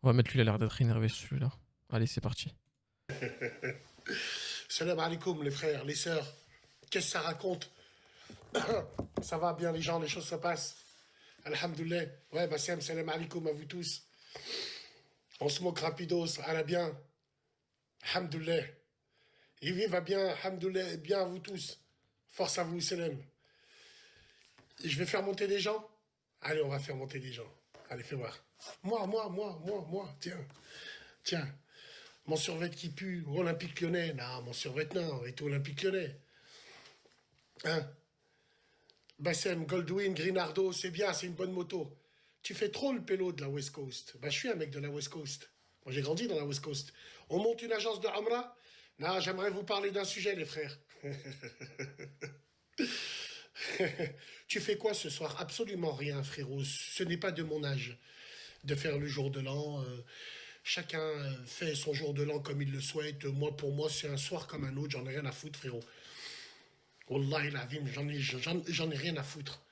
On va mettre lui, il a l'air d'être énervé sur celui-là. Allez, c'est parti. Salam alaikum, les frères, les sœurs. Qu'est-ce que ça raconte? Ça va bien, les gens, les choses se passent. Alhamdoulilah. Ouais, Bassem, salam alaikum à vous tous. On se moque rapidos, à la bien. Alhamdoulilah. Yves va bien, alhamdoulilah, bien à vous tous. Force à vous, salam. Et je vais faire monter des gens. Allez, on va faire monter des gens. Allez, fais voir. Moi. Tiens. Tiens. Mon survêt qui pue. Olympique Lyonnais. Non, mon survêt, non. Et tout Olympique Lyonnais. Hein? Bassem, Goldwyn, Grinardo, c'est bien, c'est une bonne moto. Tu fais trop le pélo de la West Coast. Bah, je suis un mec de la West Coast. Moi, j'ai grandi dans la West Coast. On monte une agence de Hamra? Non, j'aimerais vous parler d'un sujet, les frères. Tu fais quoi ce soir? Absolument rien, frérot. Ce n'est pas de mon âge de faire le jour de l'an. Chacun fait son jour de l'an comme il le souhaite. Moi, pour moi, c'est un soir comme un autre. J'en ai rien à foutre, frérot. Wallahi l'azim, j'en ai rien à foutre.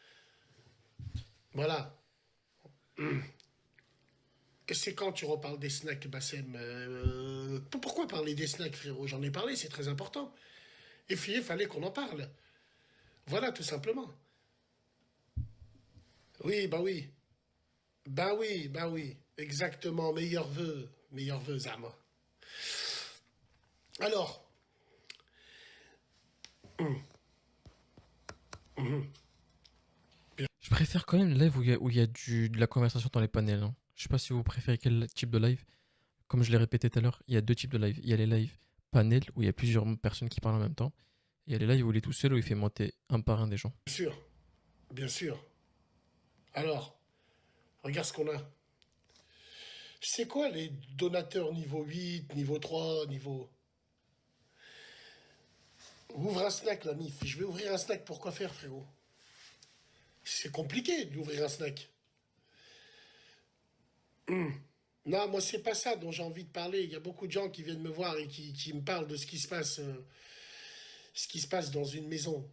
Voilà. Et c'est quand tu reparles des snacks, Bassem? Pourquoi parler des snacks, frérot? J'en ai parlé, c'est très important. Et puis, il fallait qu'on en parle. Voilà, tout simplement. Oui, bah oui. Bah oui. Exactement. Meilleur vœu, Zama. Alors, Je préfère quand même le live où il y a de la conversation dans les panels, hein. Je sais pas si vous préférez quel type de live. Comme je l'ai répété tout à l'heure, il y a deux types de live. Il y a les lives panel où il y a plusieurs personnes qui parlent en même temps. Et il y a les lives où il est tout seul où il fait monter un par un des gens. bien sûr, bien sûr. Alors, regarde ce qu'on a. C'est quoi les donateurs niveau 8, niveau 3, niveau... Ouvre un snack, la mif. Je vais ouvrir un snack pour quoi faire, frérot? C'est compliqué d'ouvrir un snack. Non, moi, c'est pas ça dont j'ai envie de parler. Il y a beaucoup de gens qui viennent me voir et qui me parlent de ce qui se passe dans une maison,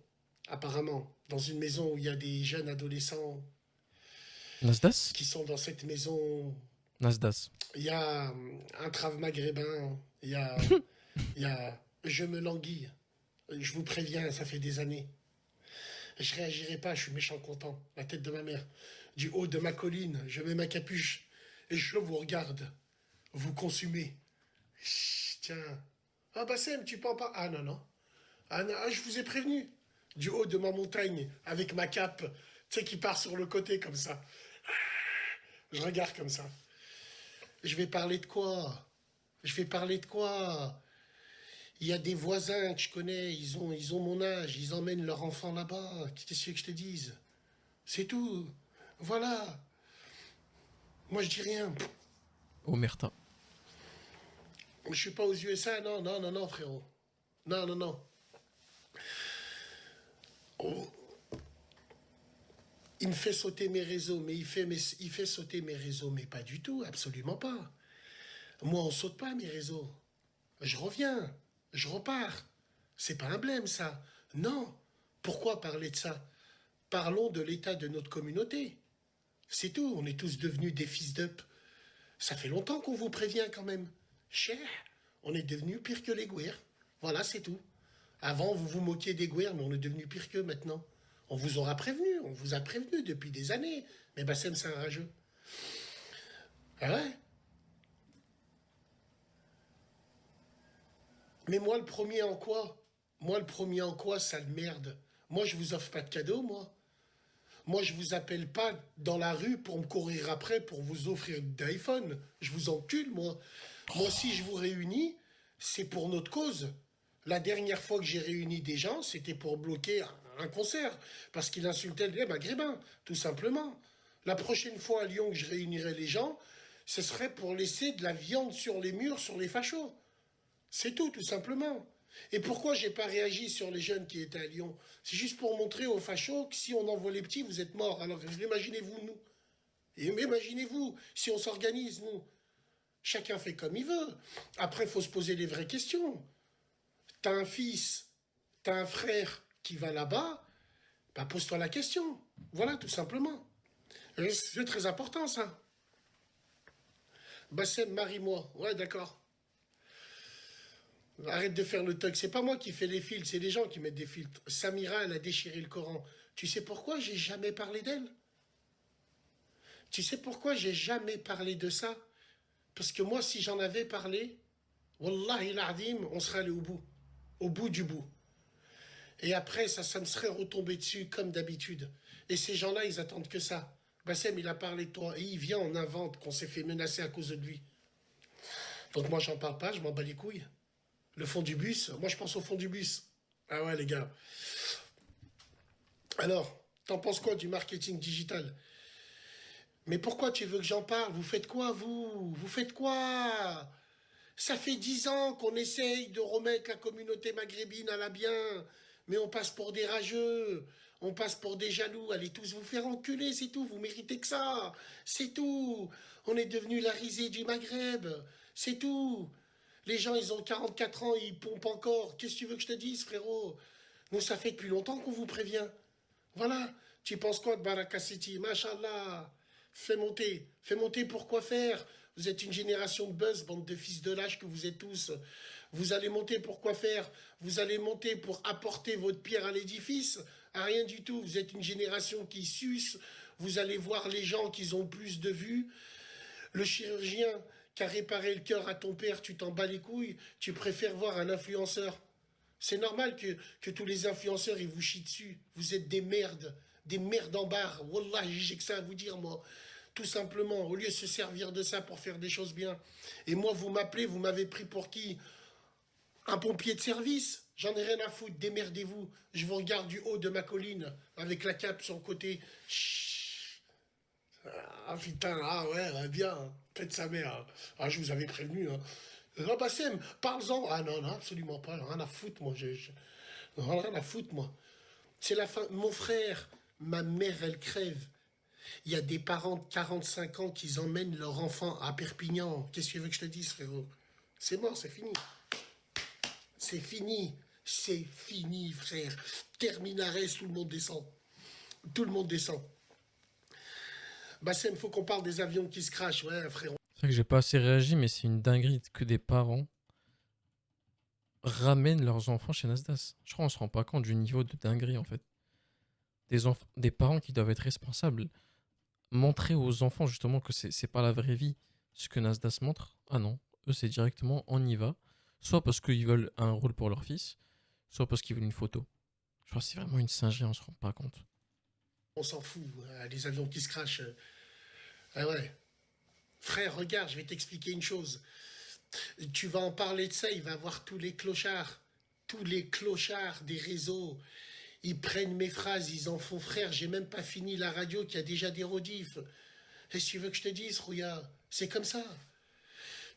apparemment. Dans une maison où il y a des jeunes adolescents Nasdas. qui sont dans cette maison. Nasdas. Il y a un trave maghrébin. Il y a je me languis. Je vous préviens, ça fait des années. Je réagirai pas, je suis méchant content. La tête de ma mère. Du haut de ma colline, je mets ma capuche et je vous regarde. Vous consumez. Chut, tiens. Ah, Bassem, tu peux en parler? Ah, non, non. Ah, non, ah, je vous ai prévenu. Du haut de ma montagne, avec ma cape, tu sais, qui part sur le côté comme ça. Je regarde comme ça. Je vais parler de quoi? Je vais parler de quoi? Il y a des voisins que je connais, ils ont mon âge, ils emmènent leur enfant là-bas. Qu'est-ce que je te dise? C'est tout. Voilà. Moi, je dis rien. Omerta. Je suis pas aux USA, non, frérot. Non. Oh, il me fait sauter mes réseaux, mais il fait sauter mes réseaux, mais pas du tout, absolument pas. Moi, on saute pas mes réseaux. Je reviens, je repars. C'est pas un blême, ça. Non. Pourquoi parler de ça? Parlons de l'état de notre communauté. C'est tout, on est tous devenus des fils d'up. Ça fait longtemps qu'on vous prévient quand même. Cher, on est devenus pire que les guerres. Voilà, c'est tout. Avant, vous vous moquiez des guerres, mais on est devenu pire qu'eux maintenant. On vous aura prévenu, on vous a prévenu depuis des années. Mais Bassem, c'est un rageux. Ah ouais? Mais moi, le premier en quoi? Moi, le premier en quoi, sale merde? Moi, je vous offre pas de cadeau, moi. Moi, je vous appelle pas dans la rue pour me courir après pour vous offrir d'iPhone. Je vous encule, moi. Moi, si je vous réunis, c'est pour notre cause. La dernière fois que j'ai réuni des gens, c'était pour bloquer un concert, parce qu'il insultait les maghrébins, tout simplement. La prochaine fois à Lyon que je réunirai les gens, ce serait pour laisser de la viande sur les murs, sur les fachos. C'est tout simplement. Et pourquoi j'ai pas réagi sur les jeunes qui étaient à Lyon? C'est juste pour montrer aux fachos que si on envoie les petits, vous êtes morts. Alors imaginez-vous, nous. Et imaginez-vous, si on s'organise, nous. Chacun fait comme il veut. Après, il faut se poser les vraies questions. T'as un fils, t'as un frère qui va là-bas, bah pose-toi la question. Voilà, tout simplement. C'est très important, ça. Bassem, marie-moi. Ouais, d'accord. Arrête de faire le toc. C'est pas moi qui fais les filtres, c'est les gens qui mettent des filtres. Samira, elle a déchiré le Coran. Tu sais pourquoi j'ai jamais parlé d'elle? Tu sais pourquoi j'ai jamais parlé de ça? Parce que moi, si j'en avais parlé, Wallahi l'Adim, on serait allé au bout du bout. Et après, ça me serait retombé dessus comme d'habitude. Et ces gens-là, ils attendent que ça. Bassem, il a parlé de toi. Et il vient, on invente qu'on s'est fait menacer à cause de lui. Donc moi, j'en parle pas, je m'en bats les couilles. Le fond du bus, moi, je pense au fond du bus. Ah ouais, les gars. Alors, t'en penses quoi du marketing digital? Mais pourquoi tu veux que j'en parle? Vous faites quoi, vous? Vous faites quoi? Ça fait 10 ans qu'on essaye de remettre la communauté maghrébine à la bien, mais on passe pour des rageux, on passe pour des jaloux. Allez tous vous faire enculer, c'est tout, vous méritez que ça, c'est tout. On est devenu la risée du Maghreb, c'est tout. Les gens, ils ont 44 ans, ils pompent encore. Qu'est-ce que tu veux que je te dise, frérot? Nous, ça fait depuis longtemps qu'on vous prévient. Voilà. Tu penses quoi de Baraka City? Machallah. Fais monter pour quoi faire? Vous êtes une génération de buzz, bande de fils de lâche que vous êtes tous. Vous allez monter pour quoi faire? Vous allez monter pour apporter votre pierre à l'édifice? À rien du tout. Vous êtes une génération qui suce. Vous allez voir les gens qui ont plus de vues. Le chirurgien qui a réparé le cœur à ton père, tu t'en bats les couilles. Tu préfères voir un influenceur. C'est normal que tous les influenceurs, ils vous chient dessus. Vous êtes des merdes en barre. Wallah, j'ai que ça à vous dire, moi. Tout simplement, au lieu de se servir de ça pour faire des choses bien. Et moi, vous m'appelez, vous m'avez pris pour qui? Un pompier de service? J'en ai rien à foutre, démerdez-vous. Je vous regarde du haut de ma colline, avec la cape sur le côté. Chut. Ah putain, ah ouais, bien, hein. Pète sa mère, hein. Ah, je vous avais prévenu, hein. Ah, Bassem, parle-en. Ah non, non, absolument pas, rien à foutre, moi. Rien à foutre, moi. C'est la fin. Mon frère, ma mère, elle crève. Il y a des parents de 45 ans qui emmènent leur enfant à Perpignan. Qu'est-ce que tu veux que je te dise, frérot? C'est mort, c'est fini. C'est fini. C'est fini, frère. Terminares, tout le monde descend. Tout le monde descend. Bassem, faut qu'on parle des avions qui se crachent. Ouais, frérot. C'est vrai que j'ai pas assez réagi, mais c'est une dinguerie que des parents ramènent leurs enfants chez Nasdaq. Je crois qu'on se rend pas compte du niveau de dinguerie en fait. Des parents qui doivent être responsables. Montrer aux enfants justement que c'est pas la vraie vie ce que Nasdaq montre. Ah non, eux c'est directement on y va. Soit parce qu'ils veulent un rôle pour leur fils, soit parce qu'ils veulent une photo. Je crois que c'est vraiment une singerie, on se rend pas compte. On s'en fout. Les avions qui se crachent. Ah ouais. Frère, regarde, je vais t'expliquer une chose. Tu vas en parler de ça, il va voir tous les clochards. Tous les clochards des réseaux. Ils prennent mes phrases, ils en font frère. J'ai même pas fini la radio qui a déjà des rodifs. Qu'est-ce que tu veux que je te dise, Rouya? C'est comme ça.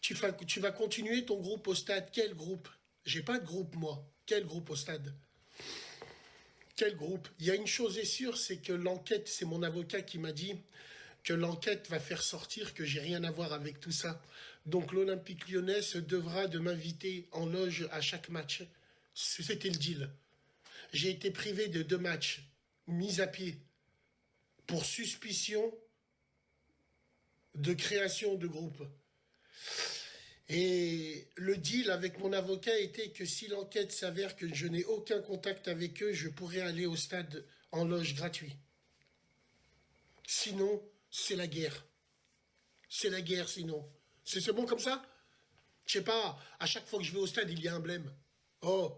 Tu vas continuer ton groupe au stade. Quel groupe? J'ai pas de groupe, moi. Quel groupe au stade? Quel groupe? Il y a une chose est sûre, c'est que l'enquête, c'est mon avocat qui m'a dit que l'enquête va faire sortir que j'ai rien à voir avec tout ça. Donc l'Olympique lyonnais se devra de m'inviter en loge à chaque match. C'était le deal. J'ai été privé de 2 matchs, mis à pied, pour suspicion de création de groupe. Et le deal avec mon avocat était que si l'enquête s'avère que je n'ai aucun contact avec eux, je pourrais aller au stade en loge gratuit. Sinon, c'est la guerre. C'est la guerre sinon. C'est bon comme ça? Je sais pas, à chaque fois que je vais au stade, il y a un blême. Oh,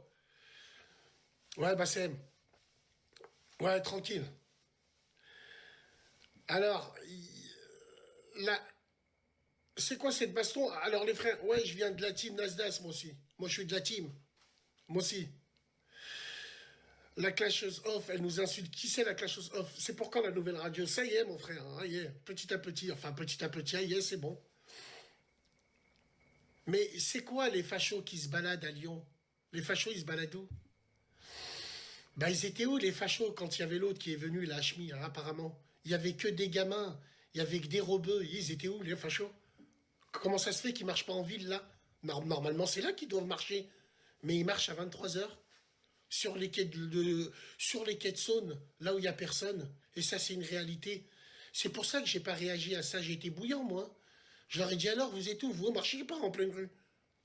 ouais, Bassem. Ouais, tranquille. Alors, là, c'est quoi cette baston? Alors les frères, ouais, je viens de la team Nasdaq, moi aussi. Moi, je suis de la team. Moi aussi. La clasheuse off, elle nous insulte. Qui c'est la clasheuse off? C'est pour quand la nouvelle radio? Ça y est, mon frère. Ça y est. Petit à petit, enfin petit à petit, ça y est, c'est bon. Mais c'est quoi les fachos qui se baladent à Lyon? Les fachos, ils se baladent où? Bah, ils étaient où les fachos quand il y avait l'autre qui est venu, la Hachmi, hein, apparemment? Il y avait que des gamins, il y avait que des rebeux. Ils étaient où les fachos? Comment ça se fait qu'ils marchent pas en ville là? Normalement, c'est là qu'ils doivent marcher. Mais ils marchent à 23 heures sur les quais sur les quais de Saône, là où il y a personne. Et ça, c'est une réalité. C'est pour ça que j'ai pas réagi à ça. J'ai été bouillant, moi. Je leur ai dit alors, vous êtes où? Vous ne marchez pas en pleine rue.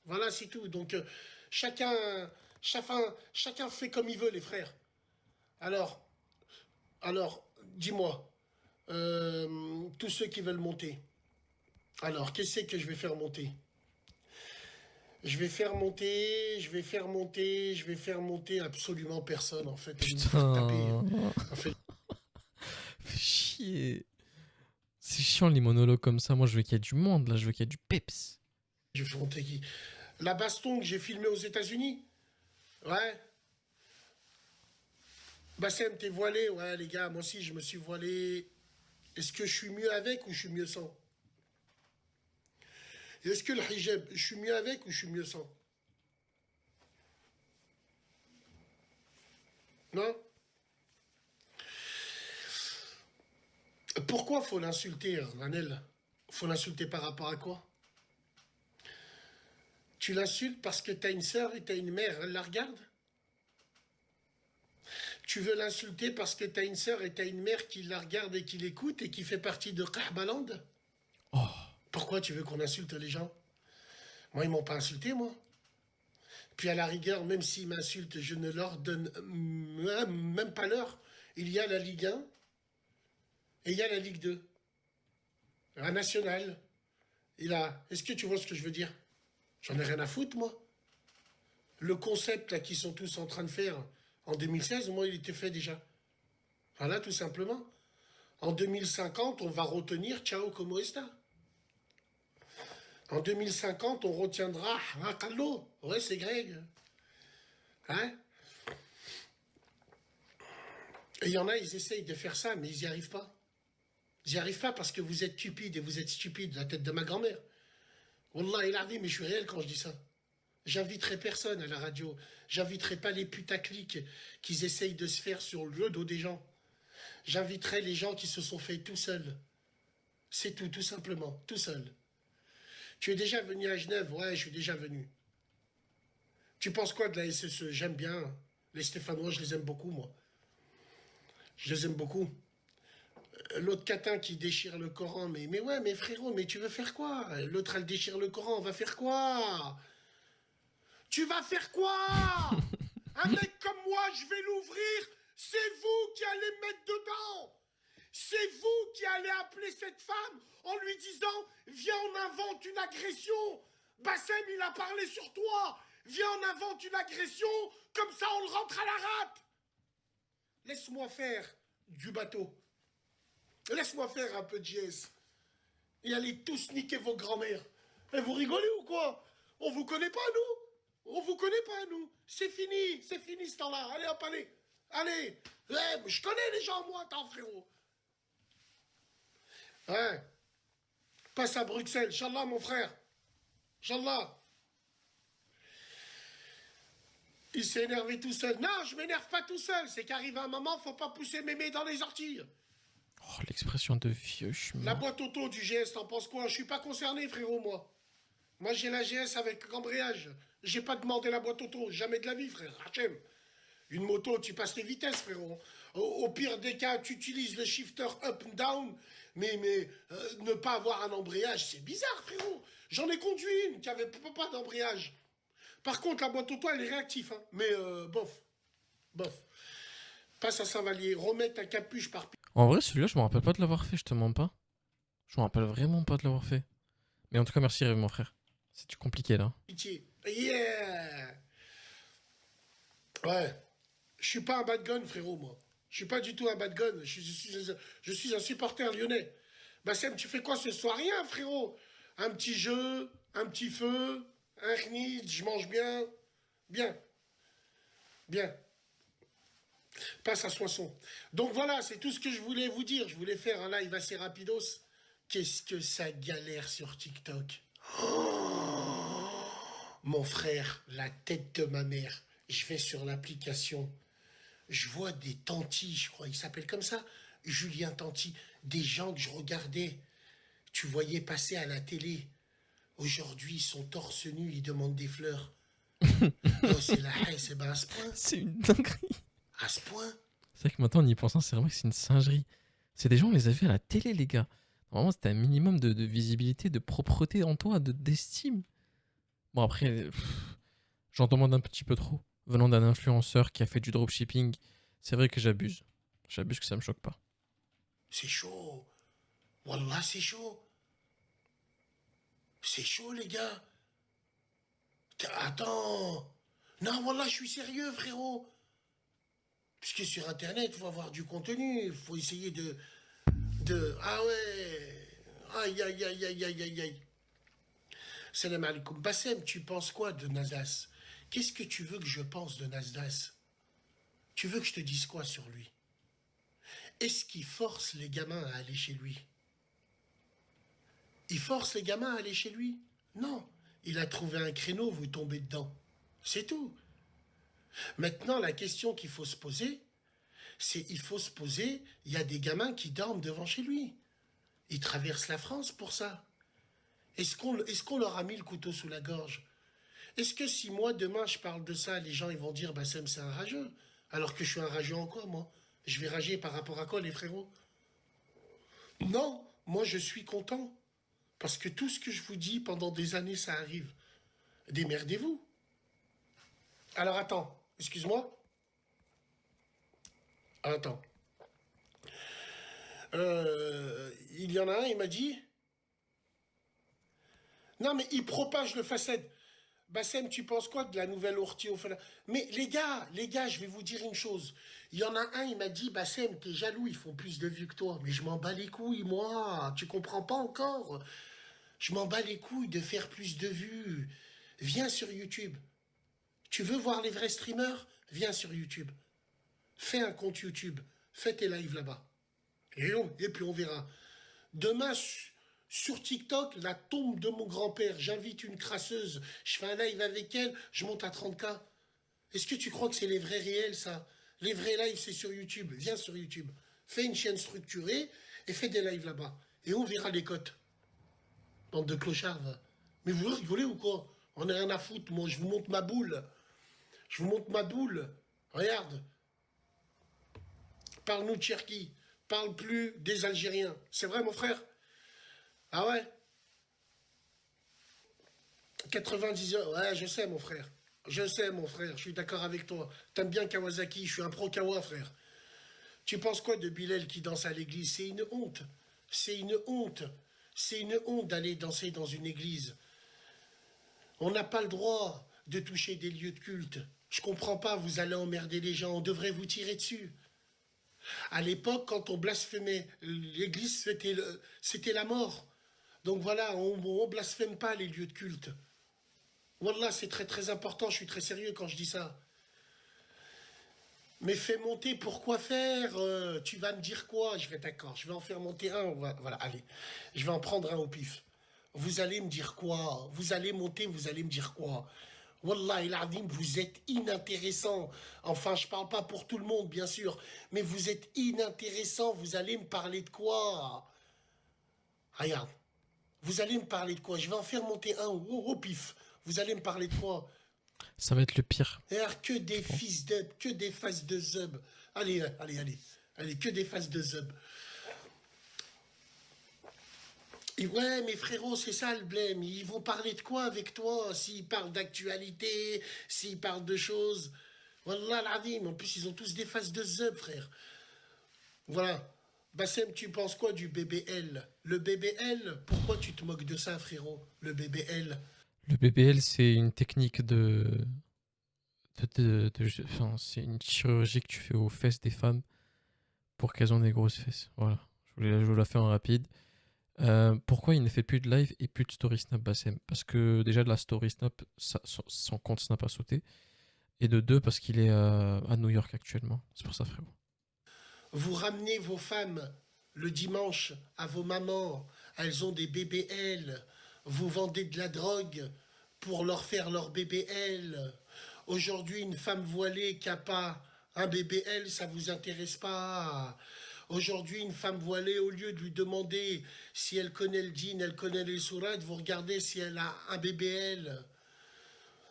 Voilà, c'est tout. Donc, chacun, chacun fait comme il veut, les frères. Alors, dis-moi, tous ceux qui veulent monter. Alors, qu'est-ce que je vais faire monter? Je vais faire monter, je vais faire monter, je vais faire monter absolument personne, en fait. Vous me faites taper. Putain. En fait, Fais chier. C'est chiant les monologues comme ça. Moi, je veux qu'il y ait du monde là. Je veux qu'il y ait du peps. je vais faire monter qui? La baston que j'ai filmée aux États-Unis? Ouais. Bassem, t'es voilé? Ouais, les gars, moi aussi, je me suis voilé. Est-ce que je suis mieux avec ou je suis mieux sans? Et est-ce que le hijab, je suis mieux avec ou je suis mieux sans? Non? Pourquoi faut l'insulter, Manel? Faut l'insulter par rapport à quoi? Tu l'insultes parce que t'as une sœur et t'as une mère, elle la regarde? Tu veux l'insulter parce que t'as une sœur et t'as une mère qui la regarde et qui l'écoute et qui fait partie de Kahbaland? Oh. Pourquoi tu veux qu'on insulte les gens? Moi, ils m'ont pas insulté, moi. Puis à la rigueur, même s'ils m'insultent, je ne leur donne même pas l'heure. Il y a la Ligue 1 et il y a la Ligue 2. La nationale. Et là, est-ce que tu vois ce que je veux dire? J'en ai rien à foutre, moi. Le concept là qu'ils sont tous en train de faire en 2016, moi, il était fait déjà. Voilà, tout simplement. En 2050, on va retenir Ciao como está. En 2050, on retiendra Rakallo. Ouais, c'est Greg. Hein? Et il y en a, ils essayent de faire ça, mais ils n'y arrivent pas. Ils n'y arrivent pas parce que vous êtes cupide et vous êtes stupide, la tête de ma grand-mère. Wallah, il a dit, mais je suis réel quand je dis ça. J'inviterai personne à la radio. J'inviterai pas les putaclics qu'ils essayent de se faire sur le dos des gens. J'inviterai les gens qui se sont faits tout seuls. C'est tout, tout simplement, tout seul. Tu es déjà venu à Genève? Ouais, je suis déjà venu. Tu penses quoi de la SSE? J'aime bien. Les Stéphanois, je les aime beaucoup, moi. Je les aime beaucoup. L'autre catin qui déchire le Coran, mais ouais, mais frérot, mais tu veux faire quoi? L'autre, elle déchire le Coran, on va faire quoi? Tu vas faire quoi? Un mec comme moi, je vais l'ouvrir, c'est vous qui allez me mettre dedans. C'est vous qui allez appeler cette femme en lui disant « Viens, on invente une agression !» Bassem, il a parlé sur toi. Viens, on invente une agression, comme ça on le rentre à la rate. Laisse-moi faire du bateau. Laisse-moi faire un peu de JS. Et allez tous niquer vos grands-mères. Et vous rigolez ou quoi? On vous connaît pas, nous? On vous connaît pas, nous? C'est fini ce temps-là. Allez, hop, allez. Allez. Ouais, je connais les gens, moi, attends, frérot. Ouais. Passe à Bruxelles. Inch'Allah, mon frère. Inch'Allah. Il s'est énervé tout seul. Non, je m'énerve pas tout seul. C'est qu'arrive un moment, faut pas pousser mémé dans les orties. Oh, l'expression de vieux, je suis La mort. boîte auto du GS, t'en penses quoi? Je suis pas concerné, frérot, moi. Moi, j'ai la GS avec embrayage. J'ai pas demandé la boîte auto. Jamais de la vie, frère. Hachem. Une moto, tu passes les vitesses, frérot. Au pire des cas, tu utilises le shifter up and down. Mais ne pas avoir un embrayage, c'est bizarre, frérot. J'en ai conduit une qui avait pas d'embrayage. Par contre, la boîte auto, elle est réactive. Hein. Mais bof. Bof. Passe à Saint-Vallier. Remets ta capuche par En vrai, celui-là, je me rappelle pas de l'avoir fait, je te mens pas. Je me rappelle vraiment pas de l'avoir fait. Mais en tout cas, merci, Rêve, mon frère. C'est du compliqué là. pitié. Yeah. Ouais. Je suis pas un bad gun, frérot, moi. Je suis pas du tout un bad gun. Je suis un supporter lyonnais. Bassem, tu fais quoi ce soir? Rien, frérot. Un petit jeu, un petit feu, un knit, je mange bien. Bien. Bien. Passe à Soissons. Donc voilà, c'est tout ce que je voulais vous dire. Je voulais faire un live assez rapidos. Qu'est-ce que ça galère sur TikTok? Oh, mon frère, la tête de ma mère. Je vais sur l'application. Je vois des tantis, je crois, ils s'appellent comme ça. Julien Tanti. Des gens que je regardais. Tu voyais passer à la télé. Aujourd'hui, ils sont torse nu, ils demandent des fleurs. Oh, c'est la haine, c'est ben à ce point. C'est une dinguerie. À ce point. C'est vrai que maintenant, en y pensant, c'est vraiment que c'est une singerie. C'est des gens, on les a vus à la télé, les gars. Vraiment, c'était un minimum de visibilité, de propreté en toi, d'estime. Bon, après, j'en demande un petit peu trop. Venant d'un influenceur qui a fait du dropshipping, c'est vrai que j'abuse. J'abuse que ça me choque pas. C'est chaud. Wallah, c'est chaud. C'est chaud, les gars. Attends. Non, Wallah, je suis sérieux, frérot. Puisque sur Internet, il faut avoir du contenu. Il faut essayer Ah ouais. Aïe, aïe, aïe, aïe, aïe, aïe, aïe. Salam alaikum. Bassem, tu penses quoi de Nasdaq? Qu'est-ce que tu veux que je pense de Nasdaq? Tu veux que je te dise quoi sur lui? Est-ce qu'il force les gamins à aller chez lui? Il force les gamins à aller chez lui? Non. Il a trouvé un créneau, vous tombez dedans. C'est tout. Maintenant, la question qu'il faut se poser, il y a des gamins qui dorment devant chez lui. Ils traversent la France pour ça. Est-ce qu'on leur a mis le couteau sous la gorge? Est-ce que si moi, demain, je parle de ça, les gens ils vont dire, Bassem, c'est un rageux? Alors que je suis un rageux en quoi, moi? Je vais rager par rapport à quoi, les frérots? Non, moi, je suis content. Parce que tout ce que je vous dis pendant des années, ça arrive. Démerdez-vous. Alors attends, excuse-moi. Attends. Il y en a un, il m'a dit. Non, mais il propage le facette. Bassem, tu penses quoi de la nouvelle ortie au fela? Mais les gars, je vais vous dire une chose. Il y en a un, il m'a dit, Bassem, t'es jaloux, ils font plus de vues que toi. Mais je m'en bats les couilles, moi. Tu comprends pas encore? Je m'en bats les couilles de faire plus de vues. Viens sur YouTube. Tu veux voir les vrais streamers? Viens sur YouTube. Fais un compte YouTube. Fais tes lives là-bas. Et puis on verra. Demain, sur TikTok, la tombe de mon grand-père. J'invite une crasseuse. Je fais un live avec elle. Je monte à 30K. Est-ce que tu crois que c'est les vrais réels, ça? Les vrais lives, c'est sur YouTube. Viens sur YouTube. Fais une chaîne structurée et fais des lives là-bas. Et on verra les cotes. Bande de clochards. Va. Mais vous rigolez ou quoi? On n'a rien à foutre, moi. Je vous montre ma boule. Je vous montre ma boule. Regarde. Parle-nous de Cherki. Parle plus des Algériens. C'est vrai, mon frère? Ah ouais? 90 heures. Ouais, je sais, mon frère. Je sais, mon frère. Je suis d'accord avec toi. T'aimes bien Kawasaki. Je suis un pro-Kawa, frère. Tu penses quoi de Bilal qui danse à l'église? C'est une honte. C'est une honte. C'est une honte d'aller danser dans une église. On n'a pas le droit de toucher des lieux de culte. Je comprends pas, vous allez emmerder les gens, on devrait vous tirer dessus. À l'époque, quand on blasphémait l'église, c'était la mort. Donc voilà, on ne blasphème pas les lieux de culte. Wallah, c'est très très important, je suis très sérieux quand je dis ça. Mais fais monter, pourquoi faire? Tu vas me dire quoi? Je vais d'accord, je vais en faire monter un. Voilà, allez, je vais en prendre un au pif. Vous allez me dire quoi? Vous allez monter, vous allez me dire quoi? Wallah el Adim, vous êtes inintéressant. Enfin, je parle pas pour tout le monde, bien sûr, mais vous êtes inintéressant. Vous allez me parler de quoi? Regarde, vous allez me parler de quoi? Je vais en faire monter un au pif. Vous allez me parler de quoi? Ça va être le pire, Que des je pense. fils d'up, que des faces de zub. Allez, allez, allez. Allez, que des faces de zub. Et ouais, mes frérots, c'est ça le blême. Ils vont parler de quoi avec toi? S'ils parlent d'actualité, s'ils parlent de choses. Wallah l'azim. En plus, ils ont tous des faces de zub, frère. Voilà. Bassem, tu penses quoi du BBL? Le BBL, pourquoi tu te moques de ça, frérot? Le BBL. Le BBL, c'est une technique enfin, c'est une chirurgie que tu fais aux fesses des femmes pour qu'elles ont des grosses fesses. Voilà. Je vous la fais en rapide. Pourquoi il ne fait plus de live et plus de story snap Bassem? Parce que déjà de la story snap, son compte snap a sauté. Et de deux, parce qu'il est à New York actuellement. C'est pour ça, frérot. Vous ramenez vos femmes le dimanche à vos mamans. Elles ont des BBL. Vous vendez de la drogue pour leur faire leur BBL. Aujourd'hui, une femme voilée qui n'a pas un BBL, ça vous intéresse pas. Aujourd'hui, une femme voilée, au lieu de lui demander si elle connaît le djinn, elle connaît les sourates, vous regardez si elle a un BBL.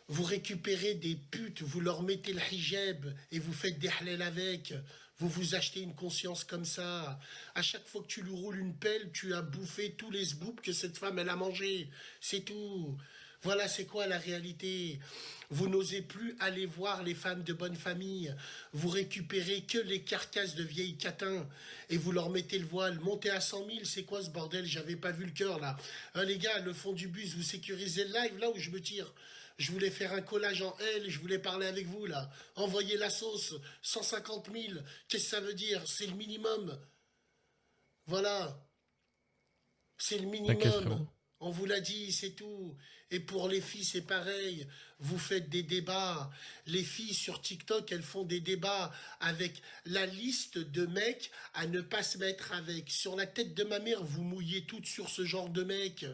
Vous récupérez des putes, vous leur mettez le hijab et vous faites des halal avec. Vous vous achetez une conscience comme ça. À chaque fois que tu lui roules une pelle, tu as bouffé tous les sboops que cette femme, elle a mangé. C'est tout. Voilà, c'est quoi la réalité. Vous n'osez plus aller voir les femmes de bonne famille. Vous récupérez que les carcasses de vieilles catins et vous leur mettez le voile. Montez à 100 000, c'est quoi ce bordel? J'avais pas vu le cœur là. Hein, les gars, le fond du bus, vous sécurisez le live là où je me tire. Je voulais faire un collage en L, je voulais parler avec vous là. Envoyez la sauce, 150 000. Qu'est-ce que ça veut dire? C'est le minimum. Voilà, c'est le T'inquiète, minimum. frérot. On vous l'a dit, c'est tout. Et pour les filles, c'est pareil. Vous faites des débats. Les filles sur TikTok, elles font des débats avec la liste de mecs à ne pas se mettre avec. Sur la tête de ma mère, vous mouillez toutes sur ce genre de mec.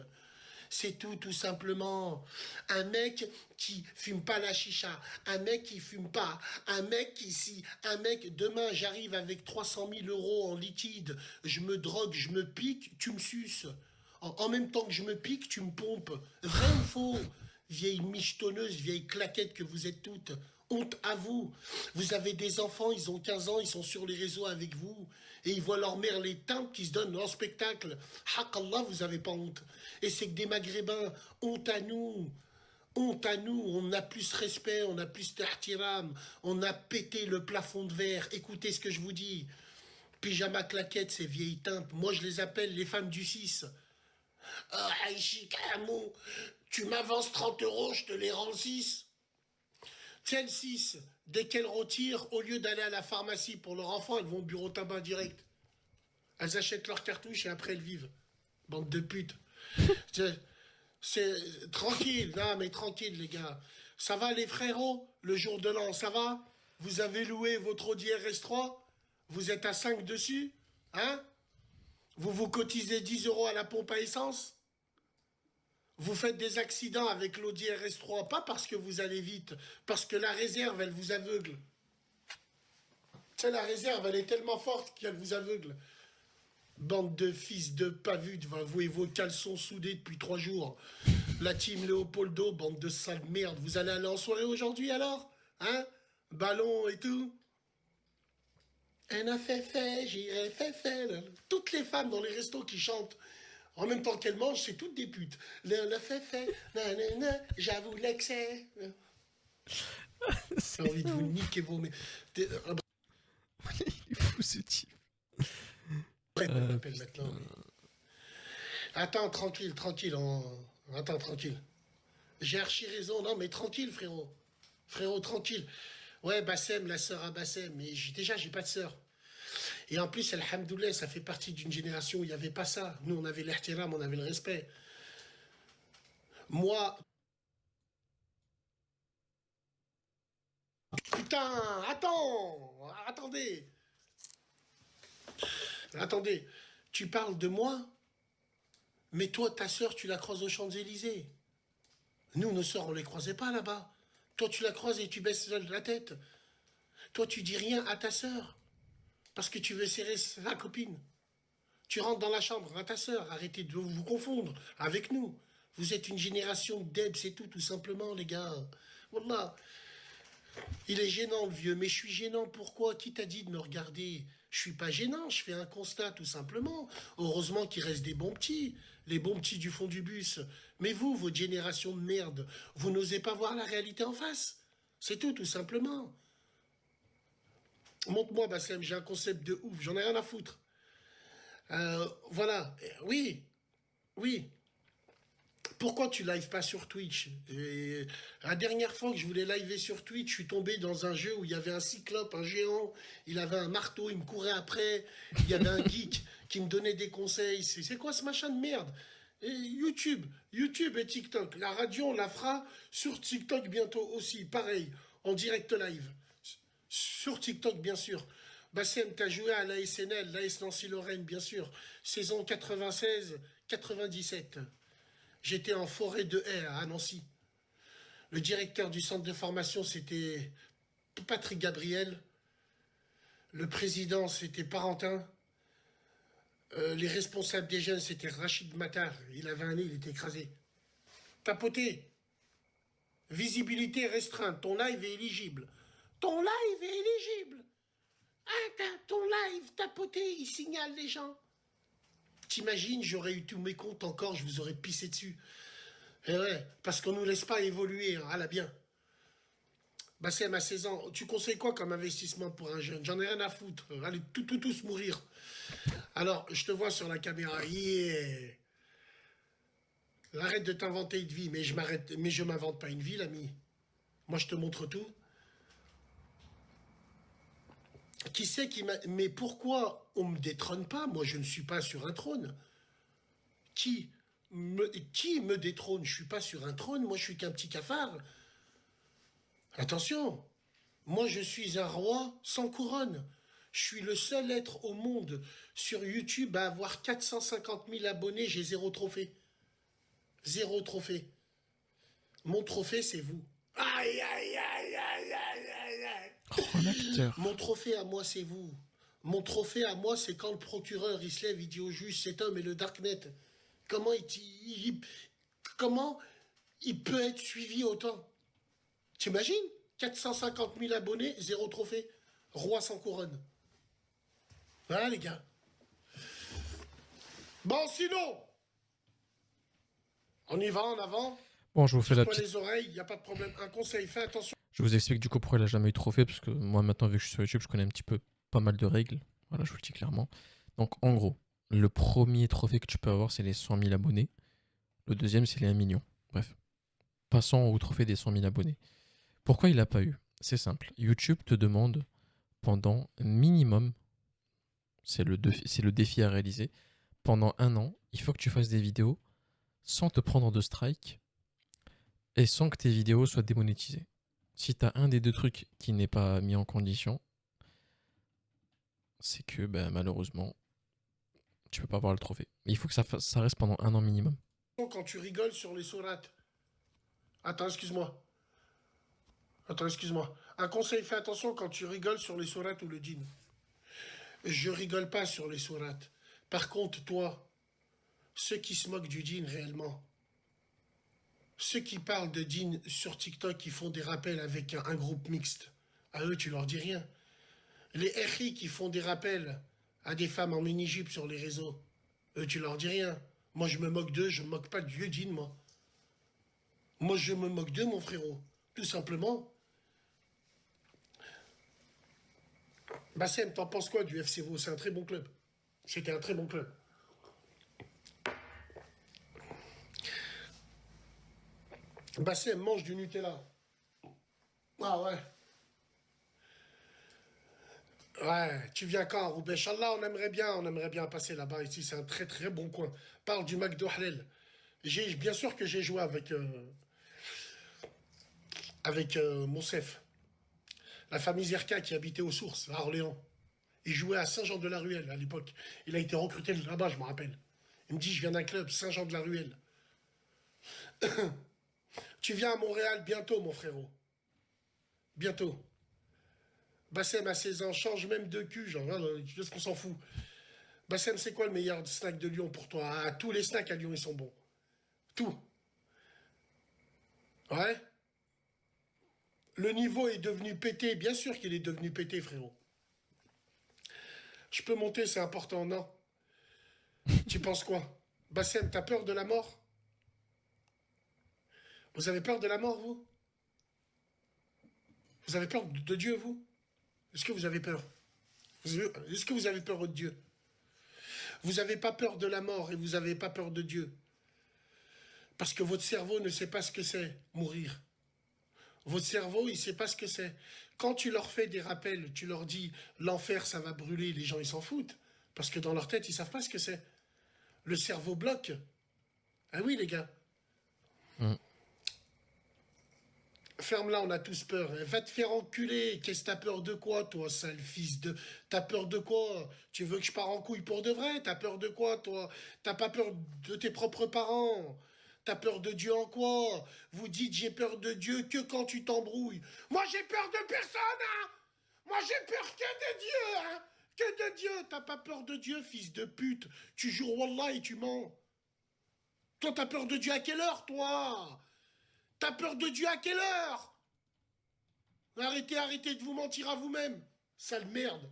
C'est tout, tout simplement. Un mec qui fume pas la chicha, un mec qui fume pas, un mec qui si, un mec, demain j'arrive avec 300 000 euros en liquide, je me drogue, je me pique, tu me suces. En même temps que je me pique, tu me pompes. Vrai ou faux? Vieille michetonneuse, vieille claquette que vous êtes toutes. Honte à vous. Vous avez des enfants, ils ont 15 ans, ils sont sur les réseaux avec vous. Et ils voient leur mère les timbres qui se donnent en spectacle. Haqallah, vous avez pas honte. Et c'est que des Maghrébins, honte à nous. Honte à nous, on a plus respect, on a plus d'ihtiram, on a pété le plafond de verre. Écoutez ce que je vous dis. Pyjama claquette, ces vieilles teintes, moi je les appelle les femmes du 6. Ah, Aïchi, Kamou, tu m'avances 30 euros, je te les rends 6. Tiens, le 6, dès qu'elles retirent, au lieu d'aller à la pharmacie pour leur enfant, elles vont au bureau tabac direct. Elles achètent leurs cartouches et après elles vivent. Bande de putes. C'est tranquille, non mais tranquille les gars. Ça va les frérots, le jour de l'an, ça va? Vous avez loué votre Audi RS3? Vous êtes à 5 dessus? Hein? Vous vous cotisez 10 euros à la pompe à essence? Vous faites des accidents avec l'Audi RS3, pas parce que vous allez vite, parce que la réserve, elle vous aveugle. Tu sais, la réserve, elle est tellement forte qu'elle vous aveugle. Bande de fils de pavutes, vous et vos caleçons soudés depuis 3 jours. La team Léopoldo, bande de sales merde. Vous allez aller en soirée aujourd'hui alors? Hein? Ballon et tout? Elle a fait, j'irai fait. Toutes les femmes dans les restos qui chantent en même temps qu'elles mangent, c'est toutes des putes. Le fait, nanana, j'avoue l'excès. J'ai envie de vous niquer vos... Il est fou ce type. m'appelle Putain. maintenant. Attends, tranquille, tranquille. Attends, tranquille. J'ai archi raison. Non, mais tranquille, frérot. Frérot, tranquille. Ouais, Bassem, la sœur à Bassem. Mais déjà, j'ai pas de sœur. Et en plus, alhamdoulilah, ça fait partie d'une génération où il n'y avait pas ça. Nous, on avait l'ihtiram, on avait le respect. Moi... Putain, attendez. Attendez, tu parles de moi, mais toi, ta sœur, tu la croises aux Champs-Élysées. Nous, nos sœurs, on les croisait pas là-bas. Toi, tu la croises et tu baisses la tête. Toi, tu dis rien à ta sœur, parce que tu veux serrer sa copine. Tu rentres dans la chambre à ta sœur, arrêtez de vous confondre avec nous. Vous êtes une génération d'Eb, c'est tout simplement, les gars. Wallah. Il est gênant, le vieux, mais je suis gênant. Pourquoi? Qui t'a dit de me regarder? Je suis pas gênant, je fais un constat, tout simplement. Heureusement qu'il reste des bons petits, les bons petits du fond du bus. Mais vous, votre génération de merde, vous n'osez pas voir la réalité en face. C'est tout simplement. Montre-moi, Bassem, j'ai un concept de ouf, j'en ai rien à foutre. Voilà, oui, oui. Pourquoi tu lives pas sur Twitch? Et la dernière fois que je voulais liver sur Twitch, je suis tombé dans un jeu où il y avait un cyclope, un géant, il avait un marteau, il me courait après, il y avait un geek qui me donnait des conseils. C'est quoi ce machin de merde? Et YouTube et TikTok. La radio, on la fera sur TikTok bientôt aussi, pareil, en direct live. Sur TikTok, bien sûr. Bassem, t'as joué à l'ASNL, l'AS Nancy-Lorraine, bien sûr. Saison 96-97. J'étais en forêt de haies à Nancy. Le directeur du centre de formation, c'était Patrick Gabriel. Le président, c'était Parentin. Les responsables des jeunes, c'était Rachid Matar. Il avait un nez, il était écrasé. Tapoté. Visibilité restreinte. Ton live est éligible. Ton live est éligible. Ah, ton live, tapoté, il signale les gens. T'imagines, j'aurais eu tous mes comptes encore, je vous aurais pissé dessus. Et ouais, parce qu'on nous laisse pas évoluer, hein, à la bien. Bassem, à 16 ans, tu conseilles quoi comme investissement pour un jeune? J'en ai rien à foutre. Allez, tous mourir. Alors, je te vois sur la caméra. Yeah. Arrête de t'inventer une vie, mais je m'invente pas une vie, l'ami. Moi, je te montre tout. Qui c'est qui m'a... Mais pourquoi on me détrône pas? Moi, je ne suis pas sur un trône. Qui qui me détrône? Je suis pas sur un trône, moi, je suis qu'un petit cafard. Attention, moi, je suis un roi sans couronne. Je suis le seul être au monde sur YouTube à avoir 450 000 abonnés. J'ai 0 trophée. 0 trophée. Mon trophée, c'est vous. Aïe, aïe, aïe, aïe, aïe, aïe, aïe. Relaxeur. Mon trophée à moi, c'est vous. Mon trophée à moi, c'est quand le procureur, il se lève, il dit au juge, cet homme est le Darknet. Comment comment il peut être suivi autant? T'imagines? 450 000 abonnés, 0 trophée. Roi sans couronne. Voilà, les gars. Bon, sinon, on y va en avant. Bon, je vous fais la Tire-toi petite. les oreilles, il n'y a pas de problème. Un conseil, fais attention. Je vous explique du coup pourquoi il a jamais eu de trophée, parce que moi maintenant, vu que je suis sur YouTube, je connais un petit peu pas mal de règles. Voilà, je vous le dis clairement. Donc en gros, le premier trophée que tu peux avoir, c'est les 100 000 abonnés. Le deuxième, c'est les 1 million. Bref, passons au trophée des 100 000 abonnés. Pourquoi il n'a pas eu? C'est simple. YouTube te demande pendant minimum, c'est le défi à réaliser, pendant 1 an, il faut que tu fasses des vidéos sans te prendre de strike et sans que tes vidéos soient démonétisées. Si tu as un des deux trucs qui n'est pas mis en condition, c'est que malheureusement, tu peux pas avoir le trophée. Mais il faut que ça reste pendant 1 an minimum. Quand tu rigoles sur les sourates. Attends, excuse-moi. Attends, excuse-moi. Un conseil, fais attention quand tu rigoles sur les sourates ou le djinn. Je rigole pas sur les sourates. Par contre, toi, ceux qui se moquent du djinn réellement, ceux qui parlent de djinn sur TikTok, qui font des rappels avec un groupe mixte, à eux, tu leur dis rien. Les RI qui font des rappels à des femmes en mini-jupe sur les réseaux, eux, tu leur dis rien. Moi, je me moque d'eux, je me moque pas du djinn, moi. Moi, je me moque d'eux, mon frérot. Tout simplement. Bassem, t'en penses quoi du FC Vaud? C'est un très bon club. C'était un très bon club. Bassem, mange du Nutella. Ah ouais. Ouais, tu viens quand, Roubaix? Inch'Allah, on aimerait bien passer là-bas. Ici, c'est un très très bon coin. Parle du McDo Halal. Bien sûr que j'ai joué avec Monsef, la famille Zerka qui habitait aux Sources, à Orléans. Il jouait à Saint-Jean-de-la-Ruelle à l'époque. Il a été recruté là-bas, je me rappelle. Il me dit, je viens d'un club, Saint-Jean-de-la-Ruelle. Tu viens à Montréal bientôt, mon frérot. Bientôt. Bassem à 16 ans, change même de cul, genre, qu'est-ce qu'on s'en fout. Bassem, c'est quoi le meilleur snack de Lyon pour toi? Ah, tous les snacks à Lyon, ils sont bons. Tout. Ouais. Le niveau est devenu pété. Bien sûr qu'il est devenu pété, frérot. Je peux monter, c'est important, non? Tu penses quoi? Bassem, t'as peur de la mort? Vous avez peur de la mort, vous? Vous avez peur de Dieu, vous? Est-ce que vous avez peur? Est-ce que vous avez peur de Dieu? Vous n'avez pas peur de la mort et vous n'avez pas peur de Dieu. Parce que votre cerveau ne sait pas ce que c'est, mourir. Votre cerveau, il ne sait pas ce que c'est. Quand tu leur fais des rappels, tu leur dis l'enfer, ça va brûler, les gens, ils s'en foutent. Parce que dans leur tête, ils ne savent pas ce que c'est. Le cerveau bloque. Ah oui, les gars. Mm. Ferme-la, on a tous peur. Va te faire enculer. Qu'est-ce que t'as peur de quoi, toi, sale fils de... T'as peur de quoi? Tu veux que je pars en couille pour de vrai? T'as peur de quoi, toi? T'as pas peur de tes propres parents? T'as peur de Dieu en quoi? Vous dites j'ai peur de Dieu que quand tu t'embrouilles. Moi, j'ai peur de personne, hein? Moi, j'ai peur que de Dieu, hein? Que de Dieu. T'as pas peur de Dieu, fils de pute. Tu jures Wallah et tu mens. Toi, t'as peur de Dieu à quelle heure, toi? T'as peur de Dieu à quelle heure? Arrêtez de vous mentir à vous-même, sale merde.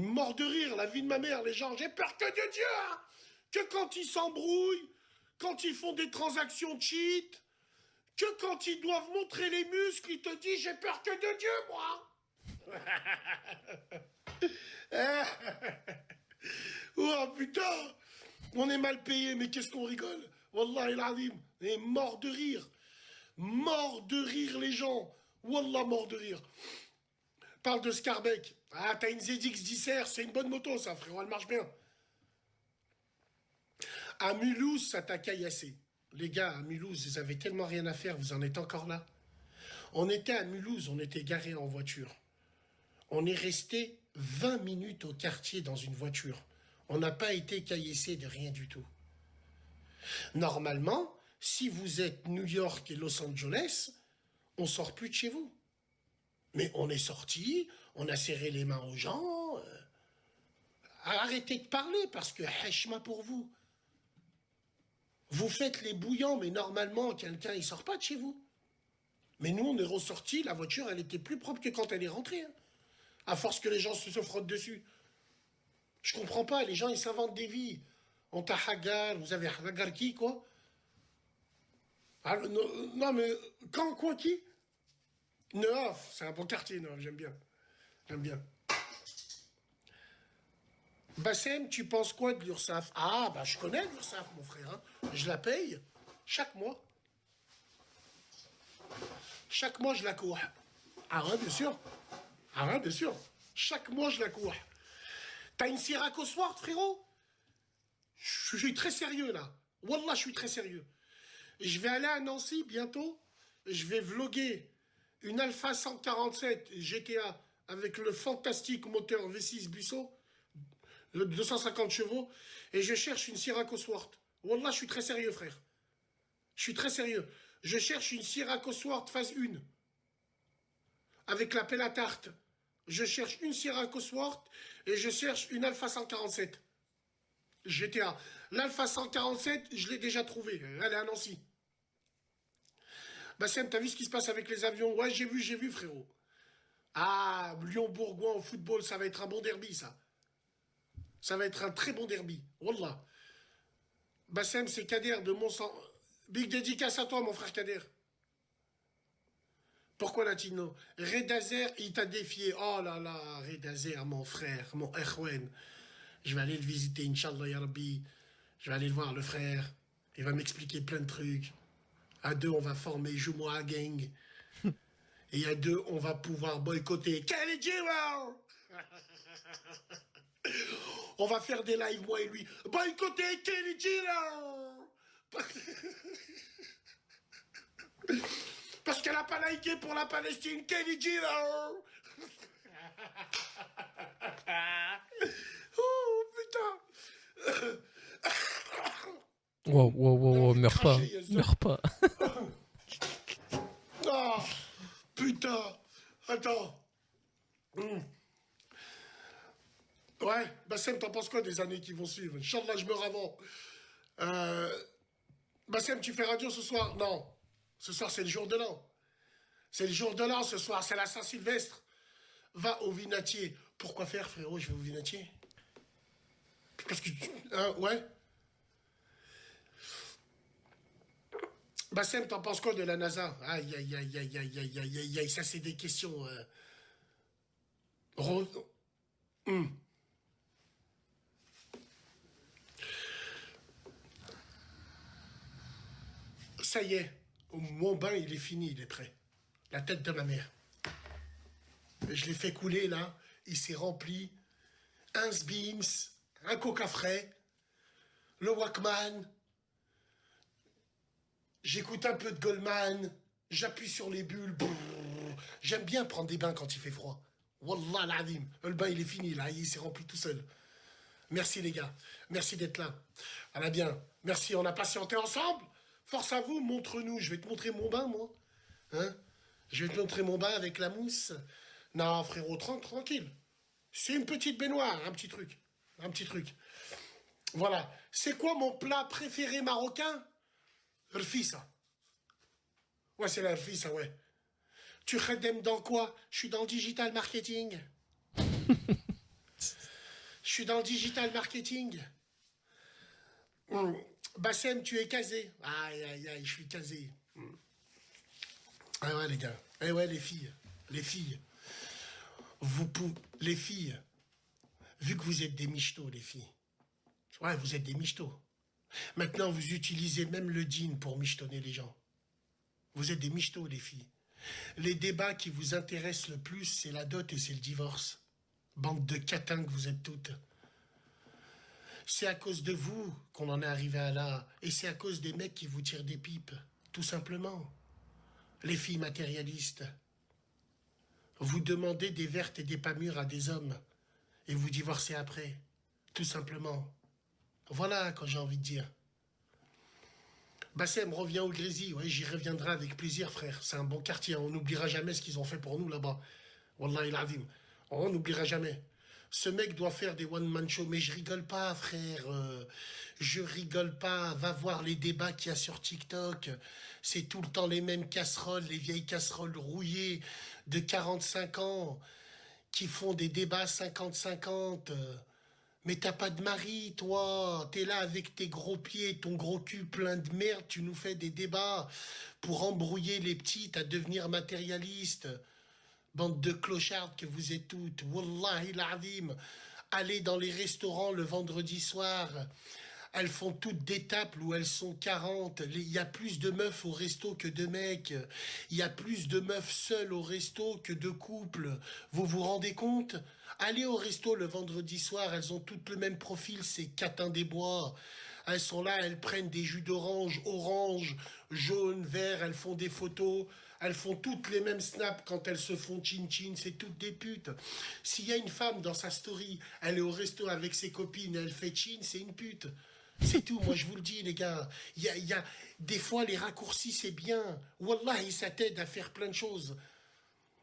Mort de rire, la vie de ma mère, les gens, j'ai peur que de Dieu, hein, que quand ils s'embrouillent, quand ils font des transactions cheat, que quand ils doivent montrer les muscles, ils te disent j'ai peur que de Dieu, moi. Oh putain, on est mal payé, mais qu'est-ce qu'on rigole. Wallah el adim, on est mort de rire. Mort de rire les gens. Wallah, mort de rire. Parle de Scarbeck. Ah, t'as une ZX 10R, c'est une bonne moto ça, frérot, elle marche bien. À Mulhouse, ça t'a caillassé. Les gars, à Mulhouse, ils avaient tellement rien à faire, vous en êtes encore là. On était à Mulhouse, on était garés en voiture. On est resté 20 minutes au quartier dans une voiture. On n'a pas été caillassé de rien du tout. Normalement, si vous êtes New York et Los Angeles, on sort plus de chez vous. Mais on est sorti, on a serré les mains aux gens. Arrêtez de parler parce que hachma pour vous. Vous faites les bouillants, mais normalement, quelqu'un, il sort pas de chez vous. Mais nous, on est ressortis, la voiture, elle était plus propre que quand elle est rentrée. Hein. À force que les gens se frottent dessus. Je comprends pas, les gens, ils s'inventent des vies. On t'a hagar, vous avez hagar qui, quoi? Ah, non, mais, quand, quoi, qui? Neuf, c'est un bon quartier, Neuf, j'aime bien. J'aime bien. Bassem, tu penses quoi de l'URSSAF? Ah, bah je connais l'URSSAF, mon frère. Hein. Je la paye chaque mois. Chaque mois, je la cours. Ah ouais, bien sûr. Ah ouais, bien sûr. Chaque mois, je la cours. T'as une Sirac au soir, frérot? Je suis très sérieux, là. Wallah, je suis très sérieux. Je vais aller à Nancy bientôt. Je vais vloguer une Alpha 147 GTA avec le fantastique moteur V6 Busso. 250 chevaux, et je cherche une Sirac Cosworth. Wallah, je suis très sérieux, frère. Je suis très sérieux. Je cherche une Sirac Cosworth phase 1. Avec la pelle à tarte. Je cherche une Sirac Cosworth et je cherche une Alpha 147. GTA. L'Alpha 147, je l'ai déjà trouvée. Elle est à Nancy. Bassem, t'as vu ce qui se passe avec les avions? Ouais, j'ai vu, frérot. Ah, Lyon-Bourgoin au football, ça va être un bon derby, ça. Ça va être un très bon derby. Wallah. Bassem, c'est Kader de Mont-Sang. Big dédicace à toi, mon frère Kader. Pourquoi Latino? Redazer, il t'a défié. Oh là là, Redazer, mon frère, mon Erwen. Je vais aller le visiter, Inch'Allah, ya Rabbi. Je vais aller le voir, le frère. Il va m'expliquer plein de trucs. À deux, on va former Jumoa Gang. Et à deux, on va pouvoir boycotter Kelly Giro. On va faire des lives, moi et lui. Boycotter Kelly Giro. Parce qu'elle a pas liké pour la Palestine, Kelly Giro. Oh, putain. Wow, meurs pas. Meurs pas. Ah, putain. Attends. Ouais, Bassem, t'en penses quoi des années qui vont suivre? Inch'Allah, je meurs avant. Bassem, tu fais radio ce soir? Non. Ce soir, c'est le jour de l'an. C'est le jour de l'an ce soir, c'est la Saint-Sylvestre. Va au Vinatier. Pourquoi faire, frérot? Je vais au Vinatier. Parce que... ouais. Bassem, t'en penses quoi de la NASA? Aïe, aïe, aïe, aïe, aïe, aïe, aïe, aïe, aïe, ça c'est des questions... Ça y est, mon bain, il est fini, il est prêt. La tête de ma mère. Je l'ai fait couler, là. Il s'est rempli. Un Beams, un Coca frais, le Walkman. J'écoute un peu de Goldman. J'appuie sur les bulles. Brrr. J'aime bien prendre des bains quand il fait froid. Wallah l'adim. Le bain, il est fini, là. Il s'est rempli tout seul. Merci, les gars. Merci d'être là. Voilà bien. Merci, on a patienté ensemble. Force à vous, montre-nous. Je vais te montrer mon bain, moi. Hein? Je vais te montrer mon bain avec la mousse. Non, frérot, tranquille. C'est une petite baignoire, un petit truc. Un petit truc. Voilà. C'est quoi mon plat préféré marocain? Rfissa. Ouais, c'est la rfissa, ouais. Tu khadem dans quoi? Je suis dans le digital marketing. Je suis dans le digital marketing. Bassem, tu es casé. Aïe, aïe, aïe, je suis casé. Ah ouais, les gars. Eh ouais, les filles. Les filles. Les filles, vu que vous êtes des michetots, les filles. Ouais, vous êtes des michetots. Maintenant, vous utilisez même le djinn pour michetonner les gens. Vous êtes des michetots, les filles. Les débats qui vous intéressent le plus, c'est la dot et c'est le divorce. Bande de catins que vous êtes toutes. C'est à cause de vous qu'on en est arrivé à là. Et c'est à cause des mecs qui vous tirent des pipes. Tout simplement. Les filles matérialistes. Vous demandez des vertes et des pas mûres à des hommes. Et vous divorcez après. Tout simplement. Voilà quand j'ai envie de dire. Bassem, reviens au Grésil. Ouais, j'y reviendrai avec plaisir, frère. C'est un bon quartier. On n'oubliera jamais ce qu'ils ont fait pour nous là-bas. Wallah il adim. On n'oubliera jamais. Ce mec doit faire des one-man shows. Mais je rigole pas, frère. Je rigole pas. Va voir les débats qu'il y a sur TikTok. C'est tout le temps les mêmes casseroles, les vieilles casseroles rouillées de 45 ans qui font des débats 50-50. Mais t'as pas de mari, toi. T'es là avec tes gros pieds, ton gros cul plein de merde. Tu nous fais des débats pour embrouiller les petites à devenir matérialistes. Bande de clochards que vous êtes toutes. Wallahi l'azim. Allez dans les restaurants le vendredi soir. Elles font toutes des tables où elles sont 40. Il y a plus de meufs au resto que de mecs. Il y a plus de meufs seules au resto que de couples. Vous vous rendez compte? Allez au resto le vendredi soir, elles ont toutes le même profil, c'est Catin des Bois. Elles sont là, elles prennent des jus d'orange, orange, jaune, vert, elles font des photos. Elles font toutes les mêmes snaps quand elles se font chin-chin, c'est toutes des putes. S'il y a une femme dans sa story, elle est au resto avec ses copines et elle fait chin, c'est une pute. C'est tout, moi je vous le dis les gars. Des fois les raccourcis c'est bien. Wallah, ça t'aide à faire plein de choses.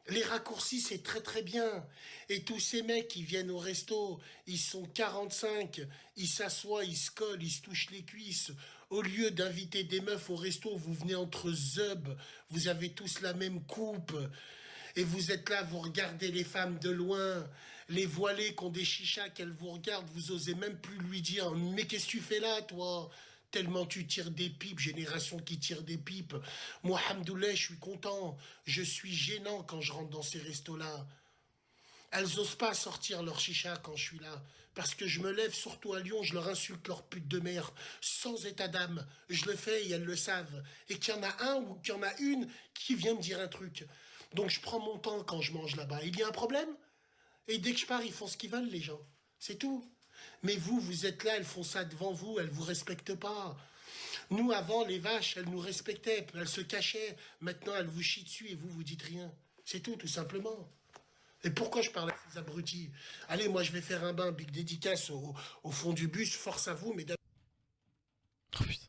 Les raccourcis, c'est très très bien. Et tous ces mecs qui viennent au resto, ils sont 45, ils s'assoient, ils se collent, ils se touchent les cuisses. Au lieu d'inviter des meufs au resto, vous venez entre zeub, vous avez tous la même coupe. Et vous êtes là, vous regardez les femmes de loin, les voilées qui ont des chichas, qu'elles vous regardent, vous osez même plus lui dire « Mais qu'est-ce que tu fais là, toi ?» Tellement tu tires des pipes, génération qui tire des pipes. Moi, hamdoulilah, je suis content. Je suis gênant quand je rentre dans ces restos-là. Elles osent pas sortir leur chicha quand je suis là. Parce que je me lève, surtout à Lyon, je leur insulte leur pute de mère, sans état d'âme. Je le fais et elles le savent. Et qu'il y en a un ou qu'il y en a une qui vient me dire un truc. Donc je prends mon temps quand je mange là-bas. Il y a un problème? Et dès que je pars, ils font ce qu'ils veulent, les gens. C'est tout. Mais vous, vous êtes là, elles font ça devant vous, elles vous respectent pas. Nous, avant, les vaches, elles nous respectaient, elles se cachaient. Maintenant, elles vous chient dessus et vous, vous dites rien. C'est tout, tout simplement. Et pourquoi je parle à ces abrutis? Allez, moi, je vais faire un bain, big dédicace au fond du bus. Force à vous, mesdames. Oh putain.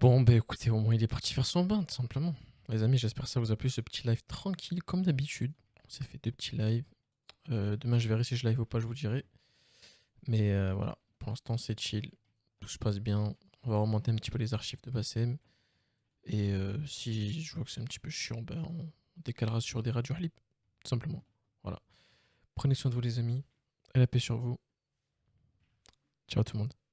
Bon, bah écoutez, au moins il est parti faire son bain, tout simplement. Les amis, j'espère que ça vous a plu, ce petit live tranquille, comme d'habitude. On s'est fait 2 petits lives. Demain, je verrai si je live ou pas, je vous dirai. Mais voilà, pour l'instant, c'est chill. Tout se passe bien. On va remonter un petit peu les archives de Bassem. Et si je vois que c'est un petit peu chiant, ben on décalera sur des radios Halib. Tout simplement. Voilà. Prenez soin de vous, les amis. Et la paix sur vous. Ciao tout le monde.